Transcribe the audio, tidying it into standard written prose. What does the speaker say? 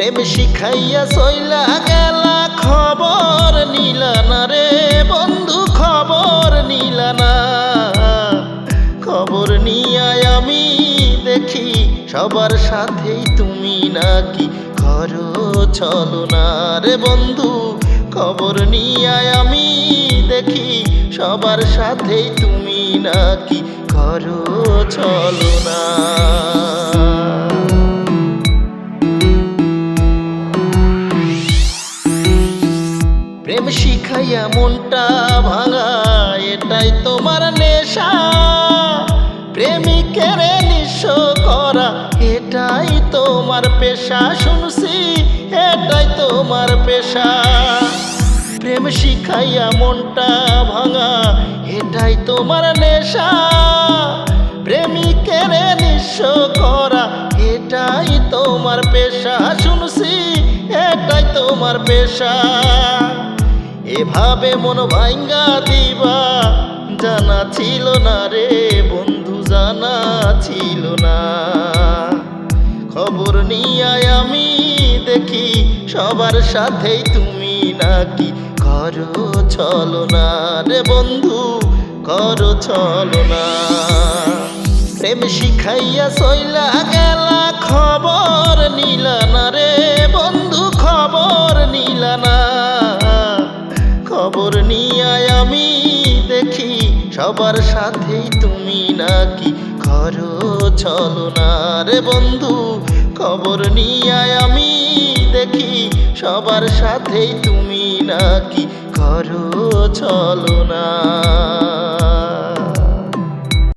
প্রেম শিখাইয়া চইলা গেলা, খবর নিলা না রে বন্ধু, খবর নিলা না। খবর নিয়ায় আমি দেখি সবার সাথেই তুমি নাকি করো ছলনা রে বন্ধু। খবর নিয়ায় আমি দেখি সবার সাথেই তুমি নাকি করো ছলনা। প্রেম শিখাইয়া মনটা ভাঙা, এটাই তোমার নেশা। প্রেমিকের নিঃস্ব করা, এটাই তোমার পেশা। শুনছি এটাই তোমার পেশা। প্রেম শিখাইয়া মনটা ভাঙা, এটাই তোমার নেশা। প্রেমিকের নিঃস্ব করা, এটাই তোমার পেশা। শুনছি এটাই তোমার পেশা। এভাবে মন ভাঙ্গা দিবা, জানা ছিল না রে বন্ধু, জানা ছিল না। খবর নিয়ায় আমি দেখি সবার সাথেই তুমি নাকি করো ছলনা রে বন্ধু, করো ছলনা। প্রেম শিখাইয়া চইলা গেলা, খবর নিলা না রে বন্ধু, খবর নিলা না। খবর নিয়ায় আমি দেখি সবার সাথেই তুমি নাকি করো ছলনা রে বন্ধু। খবর নিয়ায় আমি দেখি সবার সাথেই তুমি নাকি করো ছলনা।